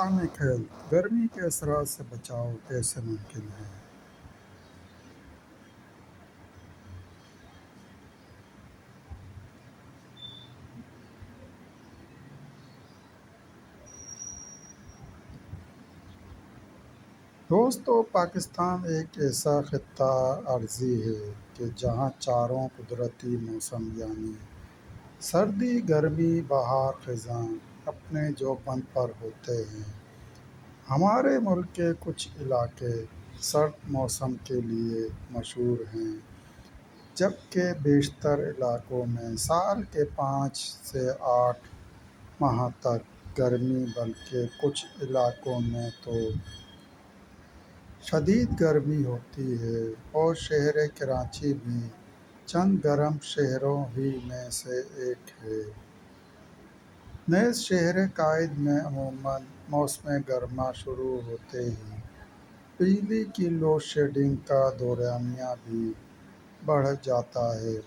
Islamic health گرمی کے اثرات سے بچاؤ کیسے ممکن ہے؟ دوستو، پاکستان ایک ایسا خطہ عرضی ہے کہ جہاں چاروں قدرتی موسم یعنی سردی، گرمی، بہار، خزاں اپنے جوبن پر ہوتے ہیں۔ ہمارے ملک کے کچھ علاقے سرد موسم کے لیے مشہور ہیں، جبکہ بیشتر علاقوں میں سال کے 5 سے 8 ماہ تک گرمی، بلکہ کچھ علاقوں میں تو شدید گرمی ہوتی ہے، اور شہر کراچی بھی چند گرم شہروں ہی میں سے ایک ہے۔ نیز شہر قائد میں عموماً موسم گرما شروع ہوتے ہی بجلی کی لوڈ شیڈنگ کا دورانیہ بھی بڑھ جاتا ہے۔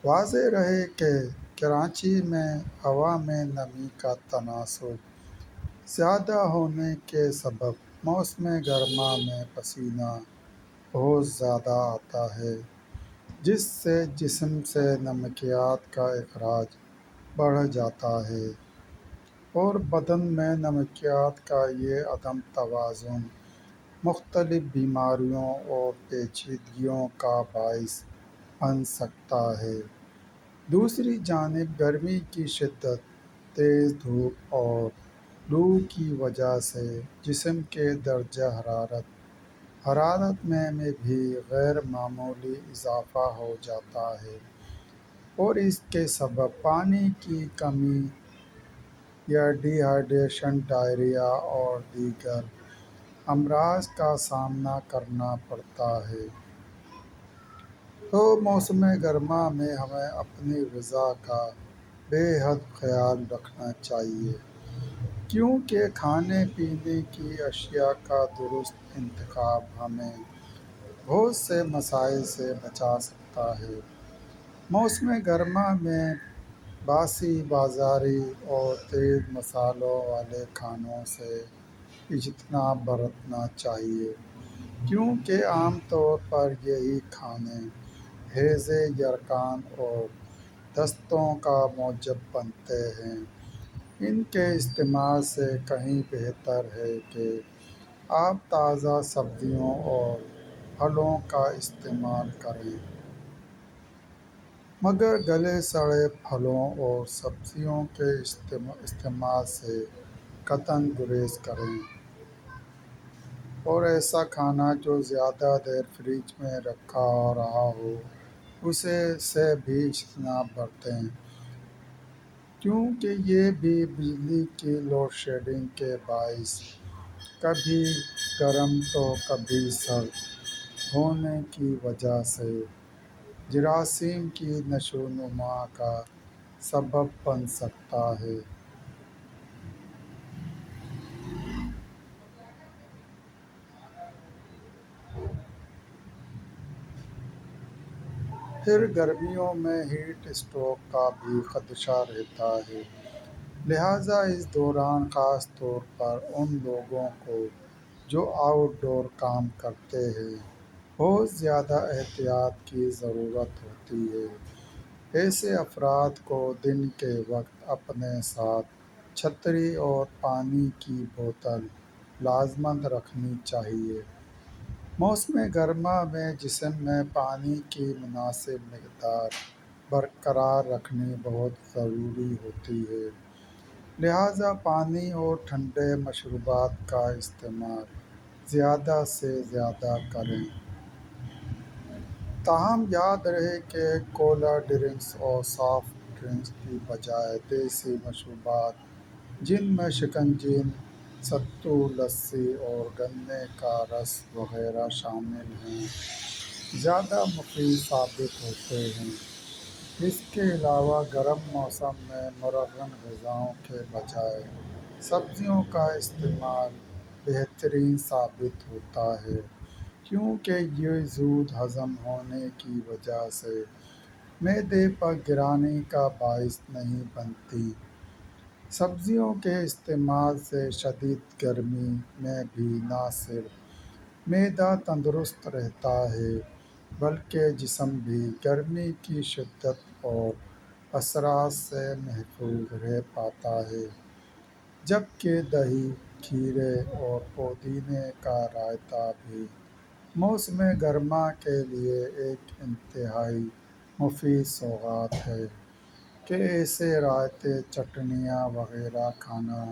واضح رہے کہ کراچی میں ہوا میں نمی کا تناسب زیادہ ہونے کے سبب موسم گرما میں پسینہ بہت زیادہ آتا ہے، جس سے جسم سے نمکیات کا اخراج بڑھ جاتا ہے، اور بدن میں نمکیات کا یہ عدم توازن مختلف بیماریوں اور پیچیدگیوں کا باعث بن سکتا ہے۔ دوسری جانب گرمی کی شدت، تیز دھوپ اور لو کی وجہ سے جسم کے درجہ حرارت میں بھی غیر معمولی اضافہ ہو جاتا ہے، اور اس کے سبب پانی کی کمی یا ڈی ہائیڈریشن، ڈائریا اور دیگر امراض کا سامنا کرنا پڑتا ہے۔ تو موسم گرما میں ہمیں اپنی غذا کا بے حد خیال رکھنا چاہیے، کیونکہ کھانے پینے کی اشیاء کا درست انتخاب ہمیں بہت سے مسائل سے بچا سکتا ہے۔ موسم گرما میں باسی بازاری اور تیز مصالحوں والے کھانوں سے اجتناب برتنا چاہیے، کیونکہ عام طور پر یہی کھانے ہیضے، یرقان اور دستوں کا موجب بنتے ہیں۔ ان کے استعمال سے کہیں بہتر ہے کہ آپ تازہ سبزیوں اور پھلوں کا استعمال کریں، مگر گلے سڑے پھلوں اور سبزیوں کے استعمال سے قطعاً گریز کریں، اور ایسا کھانا جو زیادہ دیر فریج میں رکھا رہا ہو اسے سے بھی اجتناب برتیں، کیونکہ یہ بھی بجلی کی لوڈ شیڈنگ کے باعث کبھی گرم تو کبھی سرد ہونے کی وجہ سے جراثیم کی نشو و نما کا سبب بن سکتا ہے۔ پھر گرمیوں میں ہیٹ اسٹروک کا بھی خدشہ رہتا ہے، لہٰذا اس دوران خاص طور پر ان لوگوں کو جو آؤٹ ڈور کام کرتے ہیں بہت زیادہ احتیاط کی ضرورت ہوتی ہے۔ ایسے افراد کو دن کے وقت اپنے ساتھ چھتری اور پانی کی بوتل لازماً رکھنی چاہیے۔ موسم گرما میں جسم میں پانی کی مناسب مقدار برقرار رکھنی بہت ضروری ہوتی ہے، لہٰذا پانی اور ٹھنڈے مشروبات کا استعمال زیادہ سے زیادہ کریں۔ تاہم یاد رہے کہ کولا ڈرنکس اور سافٹ ڈرنکس کی بجائے دیسی مشروبات، جن میں شکنجی، ستو، لسی اور گنے کا رس وغیرہ شامل ہیں، زیادہ مفید ثابت ہوتے ہیں۔ اس کے علاوہ گرم موسم میں مرغن غذاؤں کے بجائے سبزیوں کا استعمال بہترین ثابت ہوتا ہے، کیونکہ یہ زود ہضم ہونے کی وجہ سے معدے پر گرانی کا باعث نہیں بنتی۔ سبزیوں کے استعمال سے شدید گرمی میں بھی نہ صرف معدہ تندرست رہتا ہے بلکہ جسم بھی گرمی کی شدت اور اثرات سے محفوظ رہ پاتا ہے، جبکہ دہی، کھیرے اور پودینے کا رائتہ بھی موسم گرما کے لیے ایک انتہائی مفید سوغات ہے کہ ایسے رائتے، چٹنیاں وغیرہ کھانا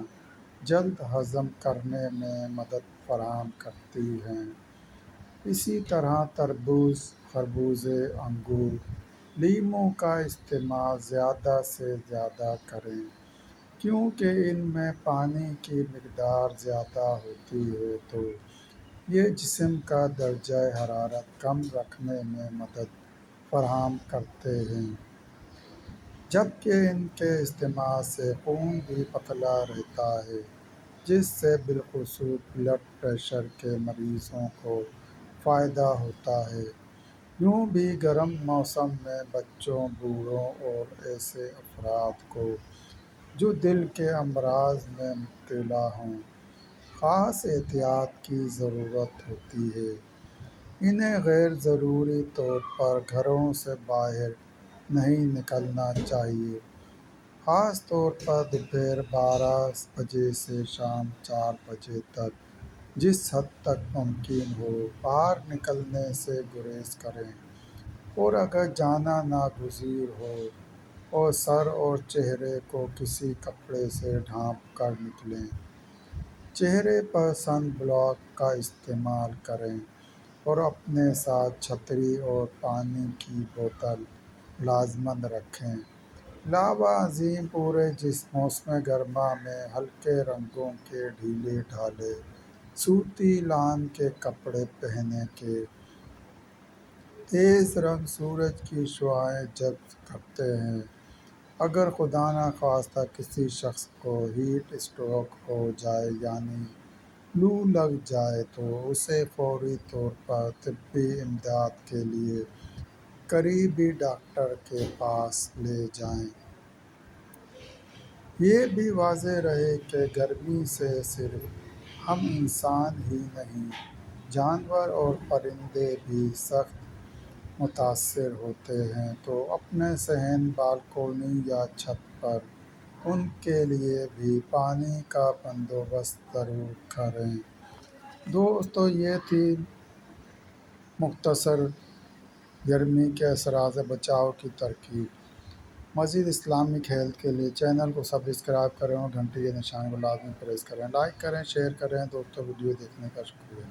جلد ہضم کرنے میں مدد فراہم کرتی ہیں۔ اسی طرح تربوز، خربوزے، انگور، لیموں کا استعمال زیادہ سے زیادہ کریں کیونکہ ان میں پانی کی مقدار زیادہ ہوتی ہے تو یہ جسم کا درجہ حرارت کم رکھنے میں مدد فراہم کرتے ہیں، جبکہ ان کے استعمال سے خون بھی پتلا رہتا ہے، جس سے بالخصوص بلڈ پریشر کے مریضوں کو فائدہ ہوتا ہے۔ یوں بھی گرم موسم میں بچوں، بوڑھوں اور ایسے افراد کو جو دل کے امراض میں مبتلا ہوں، خاص احتیاط کی ضرورت ہوتی ہے۔ انہیں غیر ضروری طور پر گھروں سے باہر نہیں نکلنا چاہیے، خاص طور پر دوپہر 12 بجے سے شام 4 بجے تک۔ جس حد تک ممکن ہو باہر نکلنے سے گریز کریں، اور اگر جانا ناگزیر ہو اور سر اور چہرے کو کسی کپڑے سے ڈھانپ کر نکلیں۔ چہرے پر سن بلاک کا استعمال کریں اور اپنے ساتھ چھتری اور پانی کی بوتل لازماً رکھیں۔ علاوہ ازیں پورے موسم گرما میں ہلکے رنگوں کے ڈھیلے ڈھالے سوتی لان کے کپڑے پہنیں کہ تیز رنگ سورج کی شعاعیں جذب کرتے ہیں۔ اگر خدا نخواستہ کسی شخص کو ہیٹ اسٹروک ہو جائے یعنی لو لگ جائے تو اسے فوری طور پر طبی امداد کے لیے قریبی ڈاکٹر کے پاس لے جائیں۔ یہ بھی واضح رہے کہ گرمی سے صرف ہم انسان ہی نہیں، جانور اور پرندے بھی سخت متاثر ہوتے ہیں، تو اپنے صحن، بالکونی یا چھت پر ان کے لیے بھی پانی کا بندوبست ضرور کریں۔ دوستو، یہ تھی مختصر گرمی کے اثرات سے بچاؤ کی ترکیب۔ مزید اسلامک ہیلتھ کے لیے چینل کو سبسکرائب کریں اور گھنٹی کے نشان کو لازمی پریس کریں۔ لائک کریں، شیئر کریں۔ دوستو، ویڈیو دیکھنے کا شکریہ۔